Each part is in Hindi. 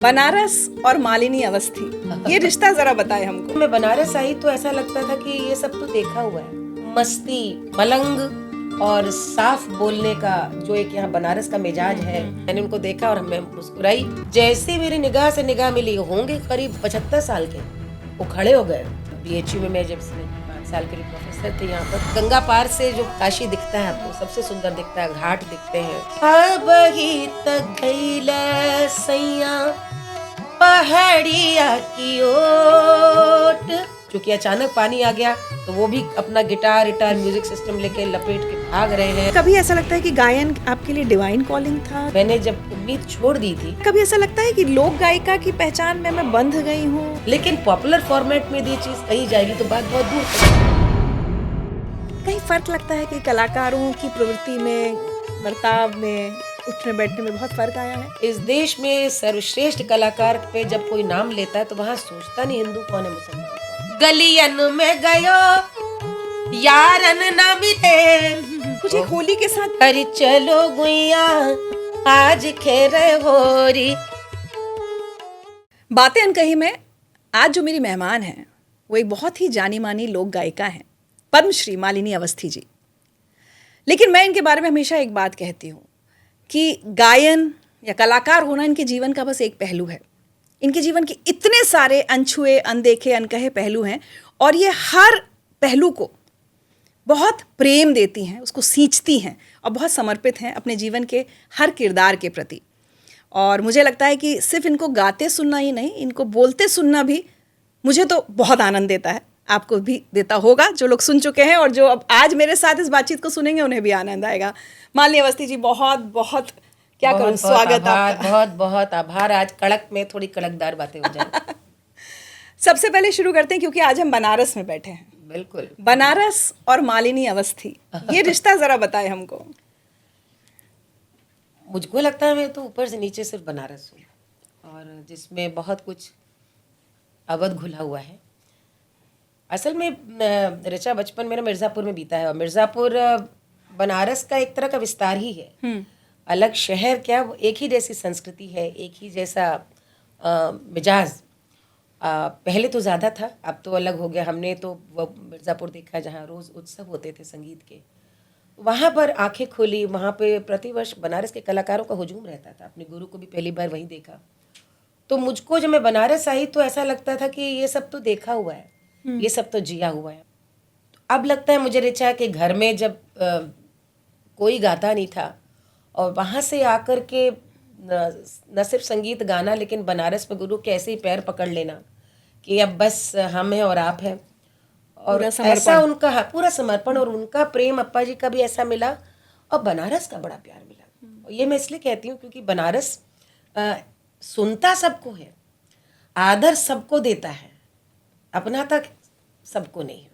बनारस और मालिनी अवस्थी, ये रिश्ता जरा बताए हमको। मैं बनारस आई तो ऐसा लगता था कि ये सब तो देखा हुआ है। मस्ती, मलंग और साफ बोलने का जो एक यहाँ बनारस का मिजाज है, मैंने उनको देखा और मैं मुस्कुराई। जैसे मेरी निगाह से निगाह मिली, होंगे करीब 75 साल के, वो खड़े हो गए। बीएचयू में मैं जब 5 साल के लिए प्रोफेसर थे, यहाँ पर गंगा पार से जो काशी दिखता है आपको, सबसे सुंदर दिखता है, घाट दिखते हैं। अब ही तक सैया पहाड़िया की ओट, क्योंकि अचानक पानी आ गया तो वो भी अपना गिटार म्यूजिक सिस्टम लेके लपेट के भाग रहे हैं। कभी ऐसा लगता है कि गायन आपके लिए डिवाइन कॉलिंग था? मैंने जब उम्मीद छोड़ दी थी। कभी ऐसा लगता है कि लोक गायिका की पहचान में मैं बंध गई हूँ? लेकिन पॉपुलर फॉर्मेट में ये चीज कही जाएगी तो बात बहुत दूर तक। कहीं फर्क लगता है कि कलाकारों की प्रवृत्ति में, बर्ताव में, उठने बैठने में बहुत फर्क आया है? इस देश में सर्वश्रेष्ठ कलाकार पे जब कोई नाम लेता है तो वहाँ सोचता नहीं हिंदू कौन है मुसलमान कौन। गलियन में गयो यारन ना मिले, कुछ एक होली के साथ अरे चलो गुइया आज खेरे होरी। बातें अनकही में आज जो मेरी मेहमान हैं वो एक बहुत ही जानी मानी लोक गायिका हैं, पद्मश्री मालिनी अवस्थी जी। लेकिन मैं इनके बारे में हमेशा एक बात कहती हूँ कि गायन या कलाकार होना इनके जीवन का बस एक पहलू है। इनके जीवन के इतने सारे अनछुए, अनदेखे, अनकहे पहलू हैं और ये हर पहलू को बहुत प्रेम देती हैं, उसको सींचती हैं और बहुत समर्पित हैं अपने जीवन के हर किरदार के प्रति। और मुझे लगता है कि सिर्फ इनको गाते सुनना ही नहीं, इनको बोलते सुनना भी मुझे तो बहुत आनंद देता है। आपको भी देता होगा, जो लोग सुन चुके हैं और जो अब आज मेरे साथ इस बातचीत को सुनेंगे उन्हें भी आनंद आएगा। मालिनी अवस्थी जी, बहुत बहुत क्या करूं, स्वागत आपका। बहुत बहुत आभार। आज कड़क में थोड़ी कड़कदार बातें हो जाए। सबसे पहले शुरू करते हैं क्योंकि आज हम बनारस में बैठे हैं। बिल्कुल। बनारस और मालिनी अवस्थी, ये रिश्ता जरा बताए हमको। मुझको लगता है मैं तो ऊपर से नीचे सिर्फ बनारस हूँ और जिसमें बहुत कुछ अवध घुला हुआ है। असल में ऋचा बचपन मेरा मिर्ज़ापुर में बीता है और मिर्ज़ापुर बनारस का एक तरह का विस्तार ही है। अलग शहर क्या, वो एक ही जैसी संस्कृति है, एक ही जैसा मिजाज। पहले तो ज़्यादा था, अब तो अलग हो गया। हमने तो वो मिर्ज़ापुर देखा जहाँ रोज़ उत्सव होते थे संगीत के, वहाँ पर आंखें खोली। वहाँ पे प्रतिवर्ष बनारस के कलाकारों का हुजूम रहता था। अपने गुरु को भी पहली बार वहीं देखा। तो मुझको जब मैं बनारस आई तो ऐसा लगता था कि ये सब तो देखा हुआ है, ये सब तो जिया हुआ है। तो अब लगता है मुझे ऋचा कि घर में जब कोई गाता नहीं था और वहाँ से आकर के न सिर्फ संगीत गाना, लेकिन बनारस में गुरु के ऐसे ही पैर पकड़ लेना कि अब बस हम हैं और आप हैं। और ऐसा उनका पूरा समर्पण और उनका प्रेम अप्पा जी का भी ऐसा मिला और बनारस का बड़ा प्यार मिला। और ये मैं इसलिए कहती हूँ क्योंकि बनारस सुनता सबको है, आदर सबको देता है, अपना तक सबको नहीं है।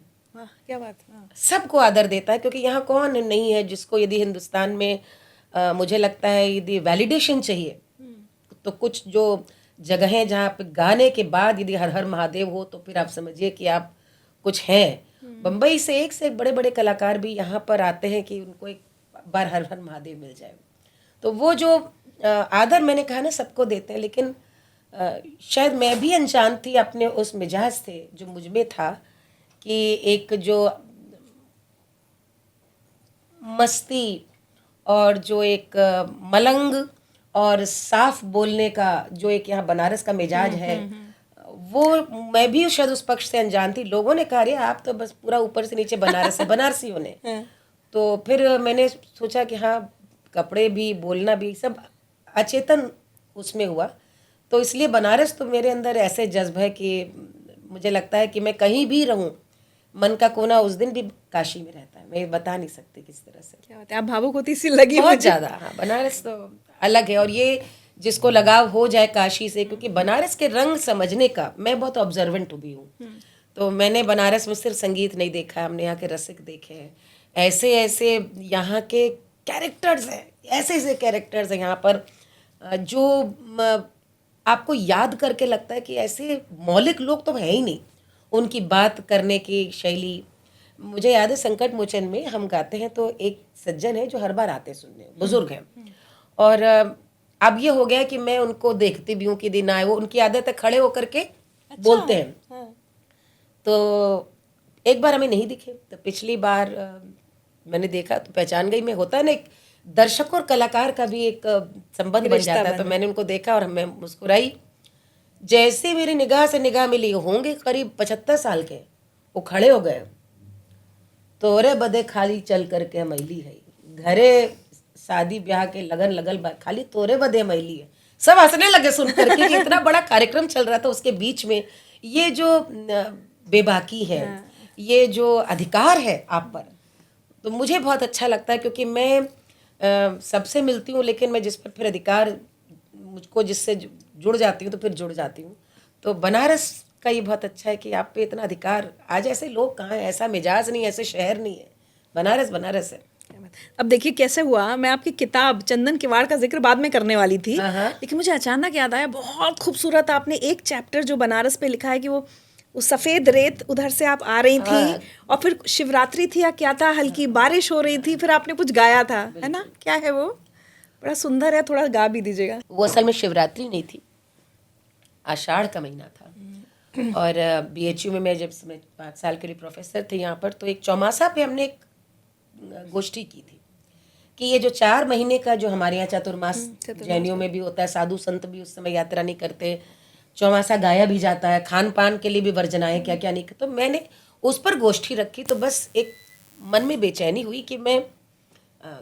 क्या बात। सबको आदर देता है क्योंकि यहाँ कौन नहीं है जिसको यदि हिंदुस्तान में मुझे लगता है यदि वैलिडेशन चाहिए तो कुछ जो जगहें जहाँ पे गाने के बाद यदि हर हर महादेव हो तो फिर आप समझिए कि आप कुछ हैं। बम्बई से एक बड़े बड़े कलाकार भी यहाँ पर आते हैं कि उनको एक बार हर हर महादेव मिल जाए। तो वो जो आदर मैंने कहा ना सबको देते हैं, लेकिन शायद मैं भी अनजान थी अपने उस मिजाज से जो मुझ में था कि एक जो मस्ती और जो एक मलंग और साफ बोलने का जो एक यहाँ बनारस का मिजाज है, वो मैं भी शायद उस पक्ष से अनजान थी। लोगों ने कहा अरे आप तो बस पूरा ऊपर से नीचे बनारस है, बनारसी होने। तो फिर मैंने सोचा कि हाँ, कपड़े भी, बोलना भी, सब अचेतन उसमें हुआ। तो इसलिए बनारस तो मेरे अंदर ऐसे जज्ब है कि मुझे लगता है कि मैं कहीं भी रहूं, मन का कोना उस दिन भी काशी में रहता है। मैं बता नहीं सकती किस तरह से। क्या बात है, आप भावुक होती सी लगी बहुत ज़्यादा। हाँ, बनारस तो अलग है और ये जिसको लगाव हो जाए काशी से, क्योंकि बनारस के रंग समझने का मैं बहुत ऑब्जर्वेंट भी हूँ। तो मैंने बनारस में सिर्फ संगीत नहीं देखा, हमने यहाँ के रसिक देखे हैं, ऐसे ऐसे यहाँ के कैरेक्टर्स हैं, ऐसे ऐसे कैरेक्टर्स हैं यहाँ पर जो आपको याद करके लगता है कि ऐसे मौलिक लोग तो है ही नहीं। उनकी बात करने की शैली, मुझे याद है संकट मोचन में हम गाते हैं तो एक सज्जन है जो हर बार आते सुनने, बुजुर्ग हैं, और अब ये हो गया कि मैं उनको देखती भी हूँ कि दिन आए, वो उनकी आदत है खड़े होकर के बोलते हैं। हाँ। तो एक बार हमें नहीं दिखे, तो पिछली बार मैंने देखा तो पहचान गई मैं। होता है ना, एक दर्शक और कलाकार का भी एक संबंध बन रिश्ता जाता है। तो बना। मैंने उनको देखा और मैं मुस्कुराई। जैसे मेरी निगाह से निगाह मिली, होंगे करीब 75 साल के, वो खड़े हो गए। तोरे बदे खाली चल करके मैली है, घरे शादी ब्याह के लगन लगल बा, खाली तोरे बदे मैली है। सब हंसने लगे सुन करके कि इतना बड़ा कार्यक्रम चल रहा था, उसके बीच में ये जो बेबाकी है, ये जो अधिकार है आप पर, तो मुझे बहुत अच्छा लगता है। क्योंकि मैं सबसे मिलती हूँ, लेकिन मैं जिस पर फिर अधिकार, मुझको जिससे जुड़ जाती हूँ तो फिर जुड़ जाती हूँ। तो बनारस का ये बहुत अच्छा है कि आप पे इतना अधिकार। आज ऐसे लोग कहाँ हैं, ऐसा मिजाज नहीं है, ऐसे शहर नहीं है। बनारस बनारस है। अब देखिए कैसे हुआ, मैं आपकी किताब चंदन किवाड़ का जिक्र बाद में करने वाली थी, हाँ हाँ लेकिन मुझे अचानक याद आया, बहुत खूबसूरत आपने एक चैप्टर जो बनारस पे लिखा है कि वो सफ़ेद रेत उधर से आप आ रही थी, हाँ, और फिर शिवरात्रि थी या क्या था, हल्की बारिश हो रही थी, फिर आपने कुछ गाया था, है ना? क्या है वो? बड़ा सुंदर है, थोड़ा गा भी दीजिएगा। वो असल में शिवरात्रि नहीं थी, आषाढ़ का महीना था। और बीएचयू में मैं जब मैं 5 साल के लिए प्रोफेसर थे यहाँ पर, तो एक चौमासा पे हमने एक गोष्ठी की थी कि ये जो 4 महीने का जो हमारे यहाँ चातुर्मास जैनियों में भी होता है, साधु संत भी उस समय यात्रा नहीं करते, चौमासा गाया भी जाता है, खान पान के लिए भी वर्जनाएं क्या क्या नहीं। तो मैंने उस पर गोष्ठी रखी। तो बस एक मन में बेचैनी हुई कि मैं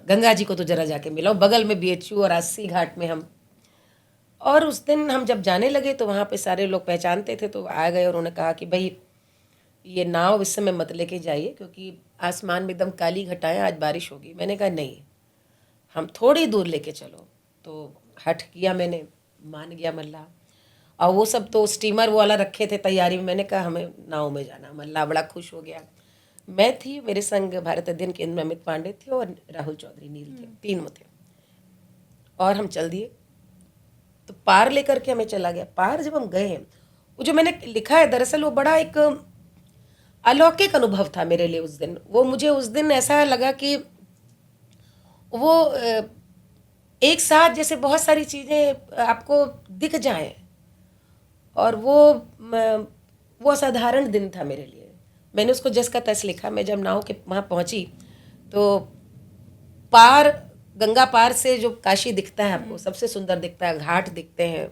गंगा जी को तो जरा जाके मिलाऊं, बगल में बीएचयू और अस्सी घाट में हम। और उस दिन हम जब जाने लगे तो वहाँ पे सारे लोग पहचानते थे, तो आ गए और उन्होंने कहा कि भाई ये नाव इस समय मत लेके जाइए, क्योंकि आसमान में एकदम काली घटाएं, आज बारिश होगी। मैंने कहा नहीं, हम थोड़ी दूर लेके चलो। तो हठ किया मैंने, मान गया मल्लाह। और वो सब तो स्टीमर वाला रखे थे तैयारी में, मैंने कहा हमें नाव में जाना। मल्लाह बड़ा खुश हो गया। मैं थी, मेरे संग भारत अध्ययन केंद्र में अमित पांडे थे और राहुल चौधरी नील थे, 3 थे। और हम चल दिए। तो पार लेकर के हमें चला गया। पार जब हम गए, वो जो मैंने लिखा है दरअसल वो बड़ा एक अलौकिक अनुभव था मेरे लिए उस दिन। वो मुझे उस दिन ऐसा लगा कि वो एक साथ जैसे बहुत सारी चीज़ें आपको दिख जाएं, और वो असाधारण दिन था मेरे लिए। मैंने उसको जस का तस लिखा। मैं जब नाव के वहाँ पहुँची तो पार, गंगा पार से जो काशी दिखता है आपको, सबसे सुंदर दिखता है, घाट दिखते हैं,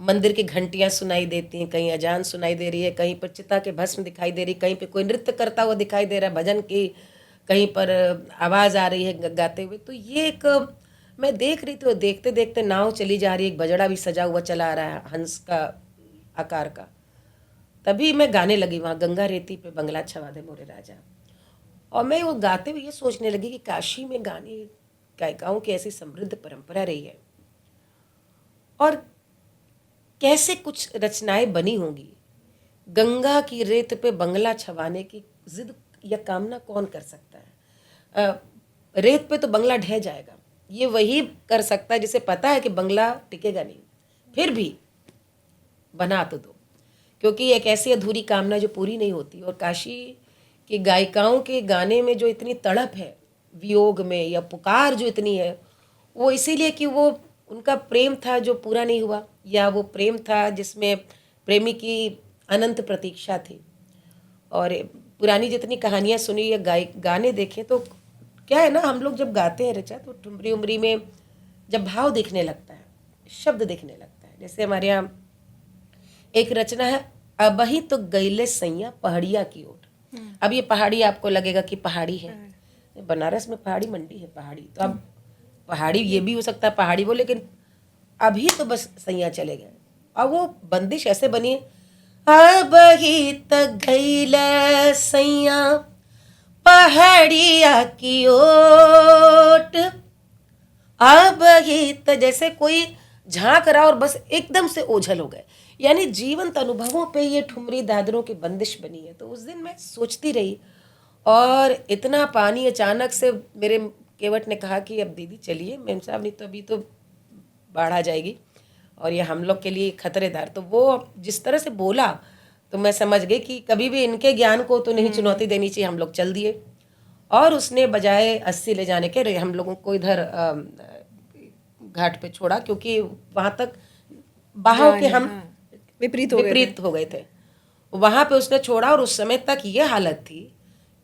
मंदिर की घंटियाँ सुनाई देती हैं, कहीं अजान सुनाई दे रही है, कहीं पर चिता के भस्म दिखाई दे रही, कहीं पे कोई नृत्य करता हुआ दिखाई दे रहा है भजन की, कहीं पर आवाज़ आ रही है गाते हुए। तो ये एक मैं देख रही थी, और देखते देखते नाव चली जा रही है, एक बजड़ा भी सजा हुआ चला आ रहा है हंस का आकार का। तभी मैं गाने लगी, वहाँ गंगा रेती पे बंगला छवा दे मोरे राजा। और मैं वो गाते हुए ये सोचने लगी कि काशी में गाने गायिकाओं की ऐसी समृद्ध परंपरा रही है, और कैसे कुछ रचनाएं बनी होंगी। गंगा की रेत पे बंगला छवाने की जिद या कामना कौन कर सकता है? रेत पे तो बंगला ढह जाएगा, ये वही कर सकता है जिसे पता है कि बंगला टिकेगा नहीं, फिर भी बना तो दो। क्योंकि एक ऐसी अधूरी कामना जो पूरी नहीं होती। और काशी की गायिकाओं के गाने में जो इतनी तड़प है वियोग में, या पुकार जो इतनी है, वो इसीलिए कि वो उनका प्रेम था जो पूरा नहीं हुआ, या वो प्रेम था जिसमें प्रेमी की अनंत प्रतीक्षा थी। और पुरानी जितनी कहानियाँ सुनी या गाने देखें, तो क्या है ना, हम लोग जब गाते हैं ऋचा, तो ठुमरी उमरी में जब भाव दिखने लगता है, शब्द दिखने लगता है। जैसे हमारे यहाँ एक रचना है, अबही तो गईले सैया पहाड़िया की ओर। अब ये पहाड़ी आपको लगेगा कि पहाड़ी है, बनारस में पहाड़ी मंडी है पहाड़ी, तो अब पहाड़ी ये भी हो सकता है पहाड़ी वो, लेकिन अभी तो बस सैया चले गए। और वो बंदिश ऐसे बनी है, अबही तो गईले सैया पहाड़िया की ओट। अब ही तो जैसे कोई झांक रहा और बस एकदम से ओझल हो गए। यानी जीवंत अनुभवों पे ये ठुमरी दादरों की बंदिश बनी है। तो उस दिन मैं सोचती रही, और इतना पानी अचानक से, मेरे केवट ने कहा कि अब दीदी चलिए मेम साहब, नहीं तो अभी तो बाढ़ आ जाएगी और ये हम लोग के लिए खतरेदार। तो वो जिस तरह से बोला, तो मैं समझ गई कि कभी भी इनके ज्ञान को तो नहीं चुनौती देनी चाहिए। हम लोग चल दिए, और उसने बजाय 80 ले जाने के हम लोगों को इधर घाट पे छोड़ा, क्योंकि वहाँ तक बहाव के हम विपरीत हो गए थे। वहाँ पे उसने छोड़ा और उस समय तक ये हालत थी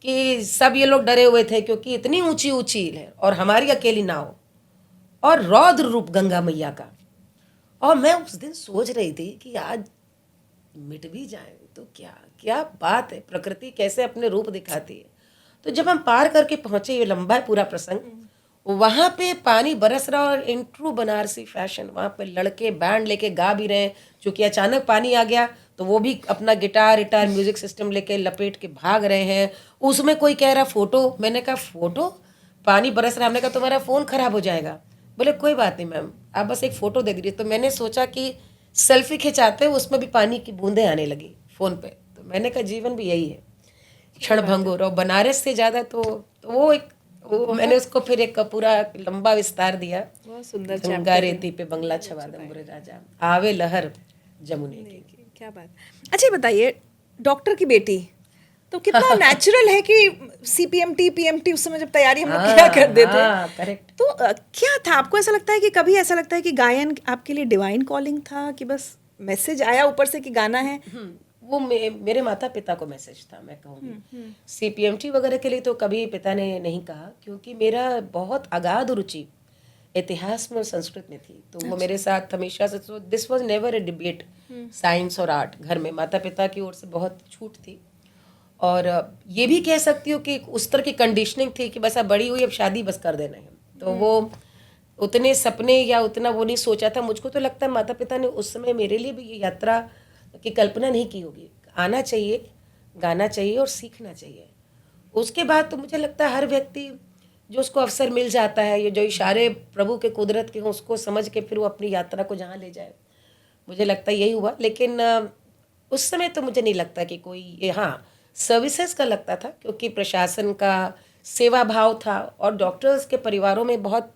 कि सब ये लोग डरे हुए थे, क्योंकि इतनी ऊंची ऊंची है और हमारी अकेली नाव और रौद्र रूप गंगा मैया का। और मैं उस दिन सोच रही थी कि आज मिट भी जाए तो क्या क्या बात है, प्रकृति कैसे अपने रूप दिखाती है। तो जब हम पार करके पहुंचे, ये लंबा है पूरा प्रसंग, वहां पे पानी बरस रहा और इन ट्रू बनारसी फैशन वहां पे लड़के बैंड लेके गा भी रहे हैं। चूंकि अचानक पानी आ गया तो वो भी अपना गिटार म्यूजिक सिस्टम लेके लपेट के भाग रहे हैं। उसमें कोई कह रहा फोटो, मैंने कहा फोटो, पानी बरस रहा, हमने कहा तुम्हारा फ़ोन ख़राब हो जाएगा। बोले कोई बात नहीं मैम, आप बस एक फ़ोटो दे दीजिए। तो मैंने सोचा कि सेल्फी खिंचाते उसमें भी पानी की बूंदें आने लगी फ़ोन पे। तो मैंने कहा जीवन भी यही है, क्षण भंगुर। और बनारस से ज़्यादा तो वो मैंने उसको फिर एक पूरा लंबा विस्तार दिया। बहुत सुंदर गंगा रेती पे बंगला छवादा मोरे राजा, आवे लहर जमुने की। क्या बात। अच्छा ये बताइए, डॉक्टर की बेटी तो कितना नेचुरल है कि सीपीएमटी पीएमटी उस समय जब तैयारी हम लोग क्या करते थे। करेक्ट। तो क्या था, आपको ऐसा लगता है कि कभी ऐसा लगता है कि गायन आपके लिए डिवाइन कॉलिंग था, कि बस मैसेज आया ऊपर से कि गाना है? वो मेरे माता पिता को मैसेज था, मैं कहूँगी। सीपीएमटी वगैरह के लिए तो कभी पिता ने नहीं कहा, क्योंकि मेरा बहुत अगाध रुचि इतिहास में और संस्कृत में थी। तो वो मेरे साथ हमेशा से, तो this was never a debate science और आर्ट। घर में माता पिता की ओर से बहुत छूट थी। और ये भी कह सकती हूँ कि उस तरह की कंडीशनिंग थी कि बस अब बड़ी हुई, अब शादी बस कर देना है। तो वो उतने सपने या उतना वो नहीं सोचा था। मुझको तो लगता है माता पिता ने उस समय मेरे लिए भी ये यात्रा की कल्पना नहीं की होगी। आना चाहिए, गाना चाहिए और सीखना चाहिए। उसके बाद तो मुझे लगता है हर व्यक्ति जो उसको अवसर मिल जाता है, ये जो इशारे प्रभु के कुदरत के हों, उसको समझ के फिर वो अपनी यात्रा को जहाँ ले जाए। मुझे लगता है यही हुआ। लेकिन उस समय तो मुझे नहीं लगता कि कोई ये, हाँ सर्विसेज का लगता था, क्योंकि प्रशासन का सेवा भाव था। और डॉक्टर्स के परिवारों में बहुत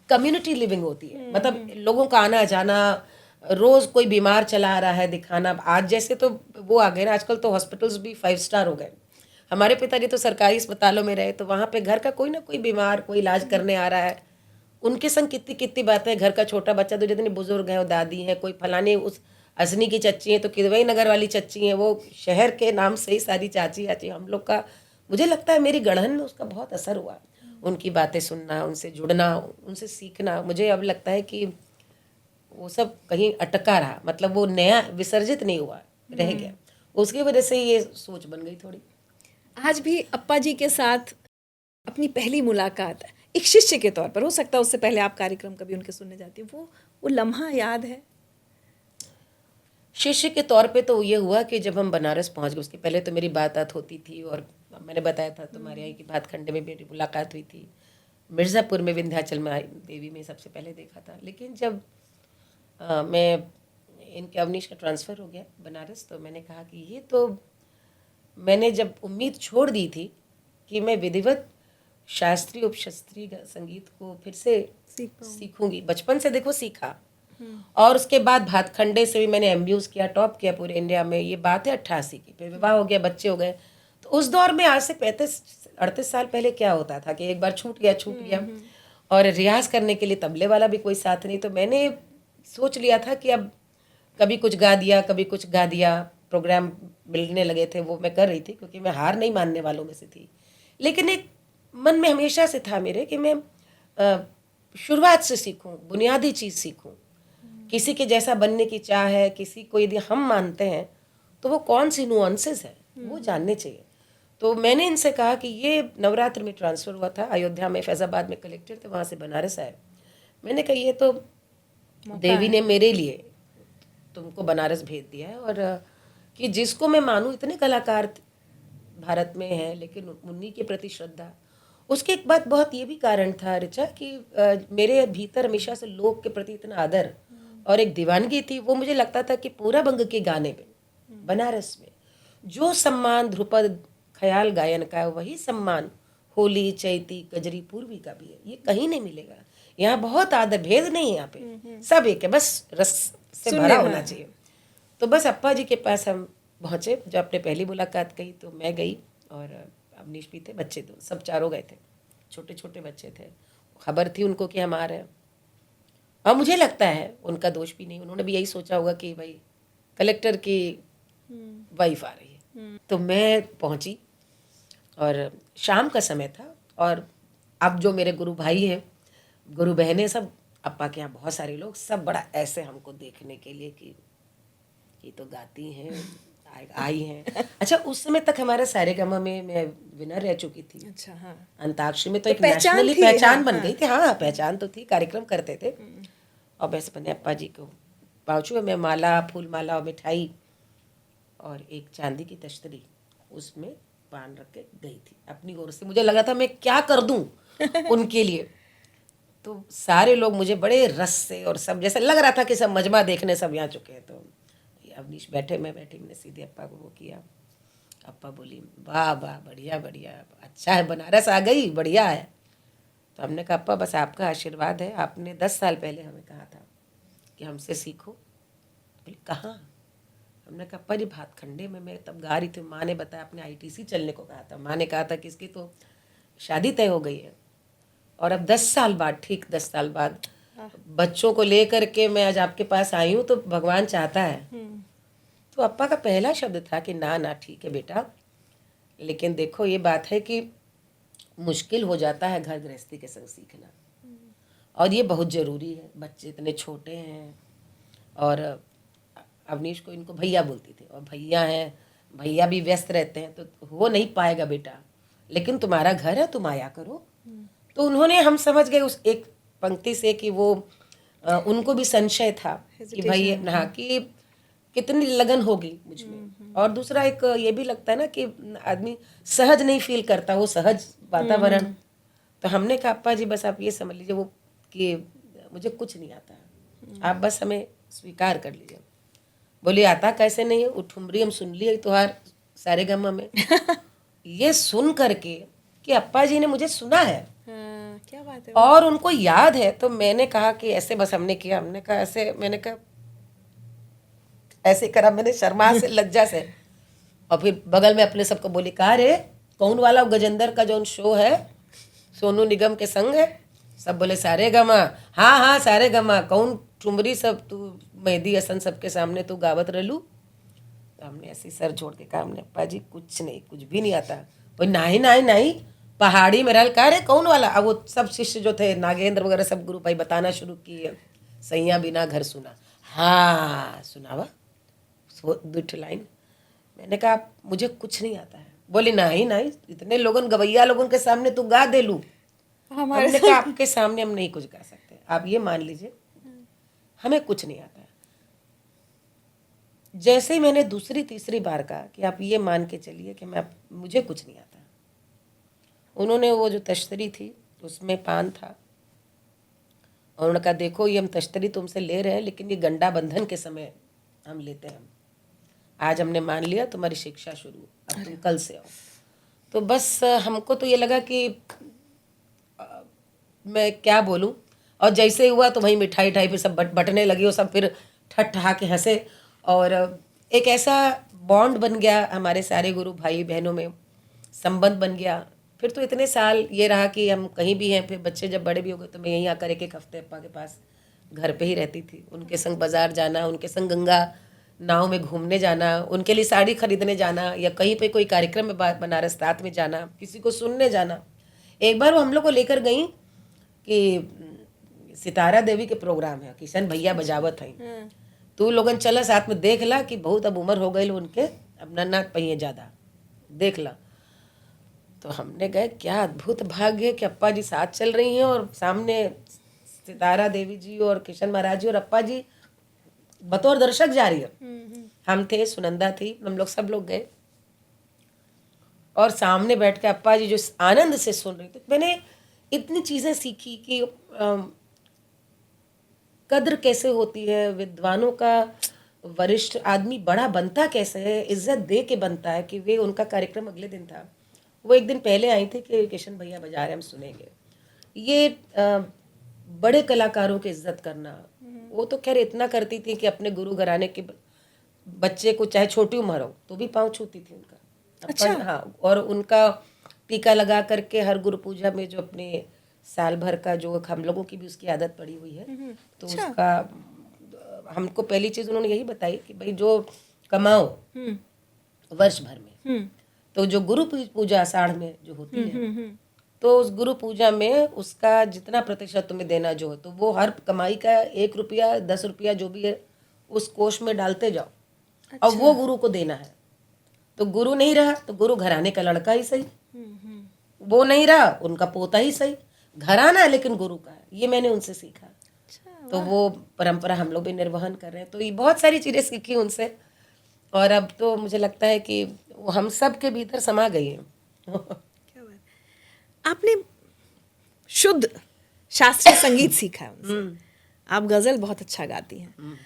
कम्युनिटी लिविंग होती है, मतलब लोगों का आना जाना, रोज कोई बीमार चला आ रहा है दिखाना। आज जैसे तो वो आ गए ना, आजकल तो हॉस्पिटल्स भी 5 स्टार हो गए। हमारे पिताजी तो सरकारी अस्पतालों में रहे, तो वहाँ पे घर का कोई ना कोई बीमार, कोई इलाज करने आ रहा है, उनके संग कितनी कितनी बातें। घर का छोटा बच्चा तो जितने बुजुर्ग हैं, वो दादी हैं, कोई फलाने उस असनी की चच्ची हैं, तो किदवई नगर वाली चच्ची हैं, वो शहर के नाम से ही सारी चाची आची हम लोग का। मुझे लगता है मेरी गढ़न में उसका बहुत असर हुआ, उनकी बातें सुनना, उनसे जुड़ना, उनसे सीखना। मुझे अब लगता है कि वो सब कहीं अटका रहा, मतलब वो नया विसर्जित नहीं हुआ, रह गया। उसकी वजह से ये सोच बन गई थोड़ी। आज भी अप्पा जी के साथ अपनी पहली मुलाकात एक शिष्य के तौर पर, हो सकता है उससे पहले आप कार्यक्रम कभी उनके सुनने जाती हैं, वो लम्हा याद है? शिष्य के तौर पे तो ये हुआ कि जब हम बनारस पहुंच गए, उसके पहले तो मेरी बात होती थी। और मैंने बताया था तुम्हारे यहाँ की भातखंडे में मेरी मुलाकात हुई थी, मिर्ज़ापुर में विंध्याचल में देवी में सबसे पहले देखा था। लेकिन जब मैं इनके अवनीश का ट्रांसफ़र हो गया बनारस, तो मैंने कहा कि ये तो, मैंने जब उम्मीद छोड़ दी थी कि मैं विधिवत शास्त्रीय उपशास्त्रीय संगीत को फिर से सीखूंगी, बचपन से देखो सीखा, और उसके बाद भातखंडे से भी मैंने एमबीयूज किया, टॉप किया पूरे इंडिया में। ये बात है 88 की, फिर विवाह हो गया, बच्चे हो गए। तो उस दौर में आज से 35-38 साल पहले क्या होता था कि एक बार छूट गया, और रियाज करने के लिए तबले वाला भी कोई साथ नहीं। तो मैंने सोच लिया था कि अब कभी कुछ गा दिया, कभी कुछ गा दिया, प्रोग्राम मिलने लगे थे, वो मैं कर रही थी, क्योंकि मैं हार नहीं मानने वालों में से थी। लेकिन एक मन में हमेशा से था मेरे कि मैं शुरुआत से सीखूं, बुनियादी चीज़ सीखूं। किसी के जैसा बनने की चाह है, किसी को यदि हम मानते हैं तो वो कौन सी नुआंसेस है वो जानने चाहिए। तो मैंने इनसे कहा कि ये नवरात्र में ट्रांसफ़र हुआ था, अयोध्या में फैज़ाबाद में कलेक्टर थे, वहाँ से बनारस आए। मैंने कहा ये तो देवी ने मेरे लिए तुमको बनारस भेज दिया है, और कि जिसको मैं मानूं, इतने कलाकार भारत में हैं, लेकिन उन्हीं के प्रति श्रद्धा। उसके एक बात बहुत ये भी कारण था ऋचा कि मेरे भीतर हमेशा से लोक के प्रति इतना आदर और एक दीवानगी थी। वो मुझे लगता था कि पूरा बंग के गाने में, बनारस में जो सम्मान ध्रुपद ख्याल गायन का है, वही सम्मान होली, चैती, कजरी, पूर्वी का भी है। ये कहीं नहीं मिलेगा। यहाँ बहुत आदर, भेद नहीं है यहाँ पे, सब एक है, बस रस से भरा होना चाहिए। तो बस अप्पा जी के पास हम पहुँचे। जब अपने पहली मुलाकात कही तो मैं गई, और अवनीश भी थे, बच्चे तो सब चारों गए थे, छोटे छोटे बच्चे थे। खबर थी उनको कि हम आ रहे हैं। और मुझे लगता है उनका दोष भी नहीं, उन्होंने भी यही सोचा होगा कि भाई कलेक्टर की वाइफ आ रही है। तो मैं पहुंची और शाम का समय था, और अब जो मेरे गुरु भाई हैं, गुरु बहनें, सब अप्पा के यहाँ बहुत सारे लोग, सब बड़ा ऐसे हमको देखने के लिए कि ये तो गाती हैं, आई हैं। अच्छा, उस समय तक हमारे सारेगामा में मैं विनर रह चुकी थी। अच्छा, हाँ। अंताक्षरी में तो तो एक पहचान नेशनली थी, पहचान हाँ, बन हाँ। गई थी। हाँ, पहचान तो थी, कार्यक्रम करते थे। और बस मैंने अप्पा जी को पाँचों में माला, फूल माला और मिठाई और एक चांदी की तश्तरी, उसमें पान रख के गई थी अपनी ओर से। मुझे लगा था मैं क्या कर दूं उनके लिए। तो सारे लोग मुझे बड़े रस से, और सब जैसे लग रहा था कि सब मजमा देखने सब यहाँ चुके हैं। तो अवनीश बैठे, मैं बैठी, मैंने सीधे अप्पा को वो किया। अप्पा बोली, वाह वाह, बढ़िया बढ़िया, अच्छा है, बनारस आ गई, बढ़िया है। तो हमने कहा, अप्पा बस आपका आशीर्वाद है, आपने 10 साल पहले हमें कहा था कि हमसे सीखो। बोले कहाँ? हमने कहा, अप्पा जी भातखंडे में मैं तब गा रही थी, माँ ने बताया आपने ITC चलने को कहा था, माँ ने कहा था कि इसकी तो शादी तय हो गई है। और अब 10 साल बाद, ठीक 10 साल बाद बच्चों को लेकर के मैं आज आपके पास आई हूँ, तो भगवान चाहता है। तो अप्पा का पहला शब्द था कि ना ना, ठीक है बेटा, लेकिन देखो ये बात है कि मुश्किल हो जाता है घर गृहस्थी के संग सीखना, और ये बहुत ज़रूरी है, बच्चे इतने छोटे हैं। और अवनीश को इनको भैया बोलती थी, और भैया हैं, भैया भी व्यस्त रहते हैं, तो हो नहीं पाएगा बेटा, लेकिन तुम्हारा घर है, तुम आया करो। तो उन्होंने, हम समझ गए उस एक पंक्ति से कि वो उनको भी संशय था कि भाई, हाँ, कि कितनी लगन होगी मुझ में। और दूसरा एक ये भी लगता है ना कि आदमी सहज नहीं फील करता, वो सहज वातावरण। तो हमने कहा, अप्पा जी बस आप ये समझ लीजिए वो कि मुझे कुछ नहीं आता, आप बस हमें स्वीकार कर लीजिए। बोली, आता कैसे नहीं है, वो ठुमरी हम सुन लिए तुहार सारेगामा में। ये सुन करके कि अप्पा जी ने मुझे सुना है, हाँ, क्या बात है। और उनको याद है। तो मैंने कहा कि ऐसे बस हमने किया, हमने कहा ऐसे, मैंने कहा ऐसे करा मैंने, शर्मा से, लज्जा से। और फिर बगल में अपने सबको बोली, कहा रे कौन वाला गजेंद्र का जो शो है, सोनू निगम के संग है? सब बोले सारेगामा। हाँ हाँ सारेगामा, कौन ठुमरी, सब तू मेहदी हसन सबके सामने तू गावत रहलू। तो हमने ऐसे सर छोड़ के कहा, हमने अप्पा जी कुछ नहीं, कुछ भी नहीं आता। बोले नहीं नहीं नहीं, पहाड़ी में रहल। कहा रे कौन वाला? अब वो सब शिष्य जो थे, नागेंद्र वगैरह, सब गुरु भाई बताना शुरू किए, सैया बिना घर सुना। हाँ सुनावा, दुठ लाइन। मैंने कहा मुझे कुछ नहीं आता है। बोले नहीं नहीं, इतने लोगन, गवैया लोगों के सामने तू गा दे लू। हमारे हमने कहा आपके सामने हम नहीं कुछ गा सकते, आप ये मान लीजिए हमें कुछ नहीं आता है। जैसे ही मैंने दूसरी तीसरी बार कहा कि आप ये मान के चलिए कि मुझे कुछ नहीं आता, उन्होंने वो जो तश्तरी थी उसमें पान था, और उन्होंने कहा देखो ये हम तश्तरी तुमसे ले रहे हैं, लेकिन ये गंडा बंधन के समय हम लेते हैं। आज हमने मान लिया तुम्हारी शिक्षा शुरू, अब तुम कल से आओ। तो बस हमको तो ये लगा कि मैं क्या बोलूं। और जैसे ही हुआ तो वहीं मिठाई ठाई पे सब बटने लगी, और सब फिर ठट ठहा के हंसे, और एक ऐसा बॉन्ड बन गया हमारे सारे गुरु भाई बहनों में, संबंध बन गया। फिर तो इतने साल ये रहा कि हम कहीं भी हैं, फिर बच्चे जब बड़े भी हो गए तो मैं यहीं आकर एक एक हफ्ते अप्पा के पास घर पे ही रहती थी, उनके संग बाजार जाना, उनके संग गंगा नाव में घूमने जाना, उनके लिए साड़ी खरीदने जाना, या कहीं पे कोई कार्यक्रम में बनारस रात में जाना, किसी को सुनने जाना। एक बार वो हम लोग को लेकर गई कि सितारा देवी के प्रोग्राम है, किशन भैया बजावत हैं, तू लोगन चला साथ में, देख ला कि बहुत अब उम्र हो गई उनके, अब ना पहिए ज़्यादा, देख ला। तो हमने गए, क्या अद्भुत भाग्य कि अप्पा जी साथ चल रही हैं, और सामने सितारा देवी जी और किशन महाराज जी और अप्पा जी बतौर दर्शक जा रही है। हम थे, सुनंदा थी, हम लोग सब लोग गए, और सामने बैठ के अप्पा जी जो आनंद से सुन रही थी। मैंने इतनी चीज़ें सीखी कि कद्र कैसे होती है विद्वानों का, वरिष्ठ आदमी बड़ा बनता कैसे है, इज्जत दे के बनता है। कि वे, उनका कार्यक्रम अगले दिन था, वो एक दिन पहले आई थी कि किशन भैया बजा रहे, हम सुनेंगे। ये बड़े कलाकारों की इज्जत करना, वो तो खैर इतना करती थी कि अपने गुरु घराने के बच्चे को चाहे छोटी उम्र हो तो भी पाँव छूती थी उनका। अच्छा। हाँ, और उनका टीका लगा करके हर गुरु पूजा में जो अपने साल भर का जो हम लोगों की भी उसकी आदत पड़ी हुई है। तो उसका हमको पहली चीज़ उन्होंने यही बताई कि भाई जो कमाओ वर्ष भर में, तो जो गुरु पूजा आषाढ़ में जो होती है, तो उस गुरु पूजा में उसका जितना प्रतिशत तुम्हें देना जो है, तो वो हर कमाई का 1 रुपया 10 रुपया जो भी है उस कोष में डालते जाओ। और वो गुरु को देना है। तो गुरु नहीं रहा तो गुरु घराने का लड़का ही सही, वो नहीं रहा उनका पोता ही सही, घराना है लेकिन गुरु का है। ये मैंने उनसे सीखा। तो वो परंपरा हम लोग भी निर्वहन कर रहे हैं। तो ये बहुत सारी चीज़ें सीखी उनसे, और अब तो मुझे लगता है कि वो हम सब के भीतर समा गई है। क्या बात। आपने शुद्ध शास्त्रीय संगीत सीखा है उनसे। आप गजल बहुत अच्छा गाती हैं,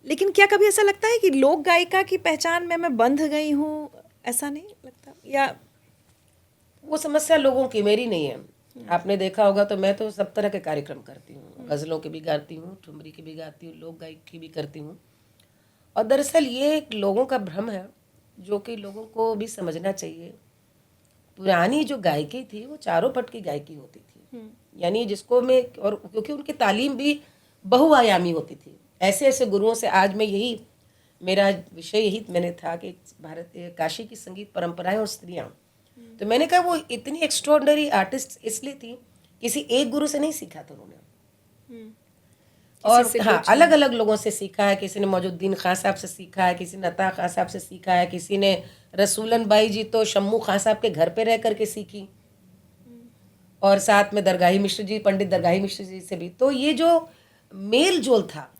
लेकिन क्या कभी ऐसा लगता है कि लोक गायिका की पहचान में मैं बंध गई हूँ? ऐसा नहीं लगता? या वो समस्या लोगों की, मेरी नहीं है। आपने देखा होगा तो मैं तो सब तरह के कार्यक्रम करती हूँ, गज़लों के भी गाती हूँ, ठुमरी की भी गाती हूँ, लोक गायक की भी करती हूँ। और दरअसल ये एक लोगों का भ्रम है जो कि लोगों को भी समझना चाहिए। पुरानी जो गायकी थी वो चारों पट की गायकी होती थी, यानी जिसको मैं, और क्योंकि उनकी तालीम भी बहुआयामी होती थी। ऐसे ऐसे गुरुओं से, आज मैं यही मेरा विषय यही मैंने था कि भारत काशी की संगीत परंपराएं और स्त्रियां, तो मैंने कहा वो इतनी एक्स्ट्रॉर्डनरी आर्टिस्ट इसलिए थी, किसी एक गुरु से नहीं सीखा था उन्होंने, और हाँ अलग अलग लोगों से सीखा है। किसी ने मौजूद्दीन खां साहब से सीखा है, किसी ने अता खां साहब से सीखा है, किसी ने रसूलन बाई जी तो शम्मू खां साहब के घर पे रह करके सीखी, और साथ में दरगाही मिश्र जी, पंडित दरगाही मिश्र जी से भी। तो ये जो मेल जोल था,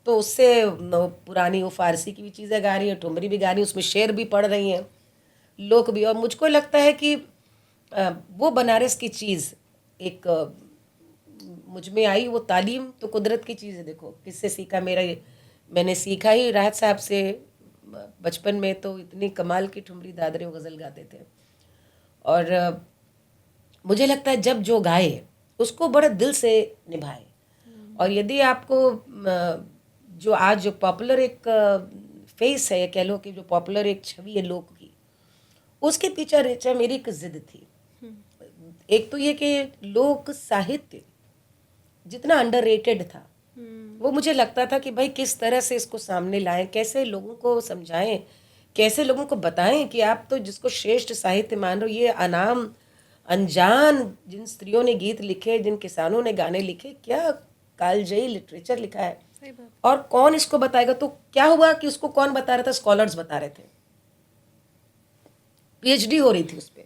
तो उससे पुरानी वो फारसी की भी चीज़ें गा रही है, ठुमरी भी गा रही है, उसमें शेर भी पढ़ रही हैं, लोक भी। और मुझको लगता है कि वो बनारस की चीज़ एक मुझ में आई, वो तालीम तो कुदरत की चीज़ है। देखो किससे सीखा, मैंने सीखा ही राहत साहब से। बचपन में तो इतनी कमाल की ठुमरी दादरे गज़ल गाते थे, और मुझे लगता है जब जो गाए उसको बड़े दिल से निभाए। और यदि आपको जो आज जो पॉपुलर एक फेस है, कह लो कि जो पॉपुलर एक छवि है लोक की, उसके पीछे ऋचा मेरी एक जिद थी। एक तो ये कि लोक साहित्य जितना अंडररेटेड था, वो मुझे लगता था कि भाई किस तरह से इसको सामने लाएं, कैसे लोगों को समझाएं, कैसे लोगों को बताएं कि आप तो जिसको श्रेष्ठ साहित्य मान रहे हो, ये अनाम अनजान जिन स्त्रियों ने गीत लिखे, जिन किसानों ने गाने लिखे, क्या कालजयी लिटरेचर लिखा है, और कौन इसको बताएगा। तो क्या हुआ कि उसको कौन बता रहा था? स्कॉलर्स बता रहे थे, पीएचडी हो रही थी उस पर।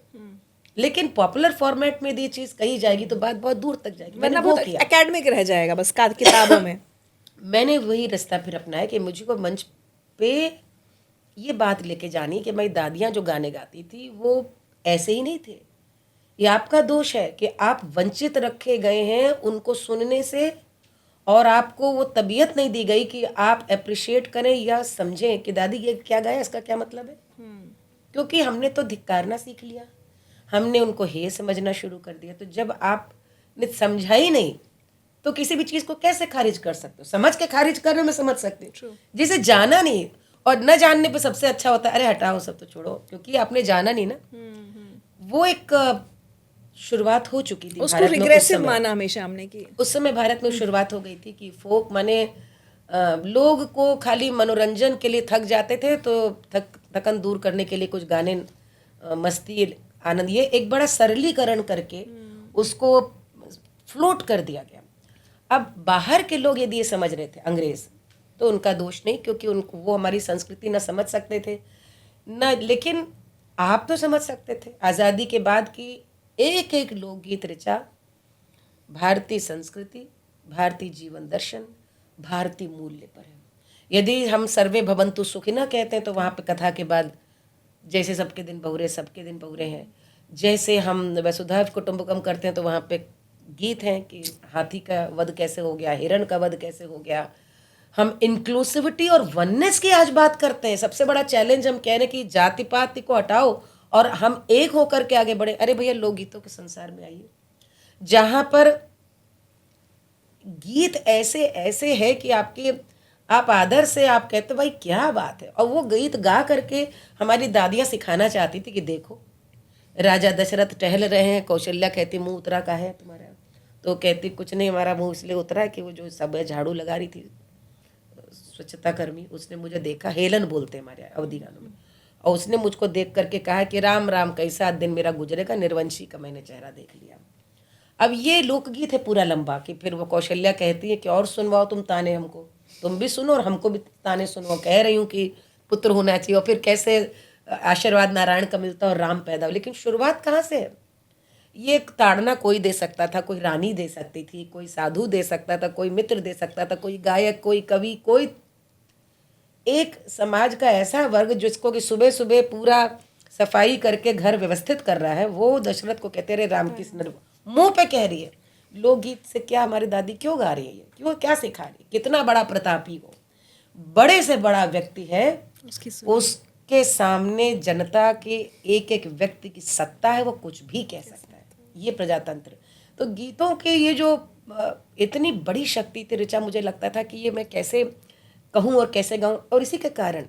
लेकिन पॉपुलर फॉर्मेट में यदि चीज कही जाएगी तो बात बहुत दूर तक जाएगी। मैंने वो किया, एकेडमिक रह जाएगा बस किताबों में। मैंने वही रास्ता फिर अपनाया कि मुझको मंच पे ये बात लेके जानी कि मेरी दादियाँ जो गाने गाती थी वो ऐसे ही नहीं थे। ये आपका दोष है कि आप वंचित रखे गए हैं उनको सुनने से, और आपको वो तबीयत नहीं दी गई कि आप अप्रिशिएट करें या समझें कि दादी ये क्या गाया, इसका क्या मतलब है। क्योंकि हमने तो धिक्कारना सीख लिया, हमने उनको हे समझना शुरू कर दिया। तो जब आपने समझा ही नहीं तो किसी भी चीज़ को कैसे खारिज कर सकते हो? समझ के खारिज करने में समझ सकते हो, जिसे जाना नहीं, और न जानने पे सबसे अच्छा होता है अरे हटाओ सब तो छोड़ो, क्योंकि आपने जाना नहीं ना। वो एक शुरुआत हो चुकी थी उसको रिग्रेसिव माना हमेशा हमने की। उस समय भारत में शुरुआत हो गई थी कि फोक माने लोग को खाली मनोरंजन के लिए थक जाते थे तो थकन दूर करने के लिए कुछ गाने, मस्ती, आनंद, ये एक बड़ा सरलीकरण करके उसको फ्लोट कर दिया गया। अब बाहर के लोग यदि ये समझ रहे थे, अंग्रेज, तो उनका दोष नहीं, क्योंकि उनको वो हमारी संस्कृति ना समझ सकते थे न, लेकिन आप तो समझ सकते थे। आज़ादी के बाद की एक एक लोकगीत ऋचा भारतीय संस्कृति, भारतीय जीवन दर्शन, भारतीय मूल्य पर है। यदि हम सर्वे भवन्तु सुखिनः कहते हैं तो वहाँ पे कथा के बाद जैसे सबके दिन बहुरे हैं, जैसे हम वसुधैव कुटुंबकम करते हैं तो वहाँ पे गीत हैं कि हाथी का वध कैसे हो गया, हिरण का वध कैसे हो गया। हम इंक्लूसिविटी और वननेस की आज बात करते हैं। सबसे बड़ा चैलेंज हम कह रहे हैं कि जाति पाति को हटाओ और हम एक होकर के आगे बढ़े। अरे भैया, लोकगीतों के संसार में आइए, जहाँ पर गीत ऐसे ऐसे है कि आप आदर से आप कहते भाई क्या बात है। और वो गीत गा करके हमारी दादियाँ सिखाना चाहती थी कि देखो राजा दशरथ टहल रहे हैं, कौशल्या कहती मुँह उतरा का है तुम्हारा, तो कहती कुछ नहीं, हमारा मुंह इसलिए उतरा कि वो जो सब झाड़ू लगा रही थी स्वच्छता कर्मी, उसने मुझे देखा, हेलन बोलते हैं हमारे अवधि गानों में, और उसने मुझको देख करके कहा कि राम राम कैसा दिन मेरा गुजरेगा, निर्वंशी का मैंने चेहरा देख लिया। अब ये लोकगीत है पूरा लंबा कि फिर वो कौशल्या कहती है कि और सुनवाओ तुम ताने हमको, तुम भी सुनो और हमको भी ताने सुनवाओ, कह रही हूँ कि पुत्र होना चाहिए, और फिर कैसे आशीर्वाद नारायण का मिलता और राम पैदा हो। लेकिन शुरुआत कहाँ से है? ये एक ताड़ना कोई दे सकता था, कोई रानी दे सकती थी, कोई साधु दे सकता था, कोई मित्र दे सकता था, कोई गायक, कोई कवि, कोई एक समाज का ऐसा वर्ग जिसको कि सुबह सुबह पूरा सफाई करके घर व्यवस्थित कर रहा है, वो दशरथ को कहते रहे राम की मुंह पे कह रही है। लोकगीत से क्या हमारी दादी क्यों गा रही है, क्यों, क्या सिखा रही है? कितना बड़ा प्रतापी हो, बड़े से बड़ा व्यक्ति है, उसके सामने जनता के एक एक व्यक्ति की सत्ता है, वो कुछ भी कह सकता है। ये प्रजातंत्र। तो गीतों के ये जो इतनी बड़ी शक्ति थी ऋचा, मुझे लगता था कि ये मैं कैसे कहूँ और कैसे गाऊँ। और इसी के कारण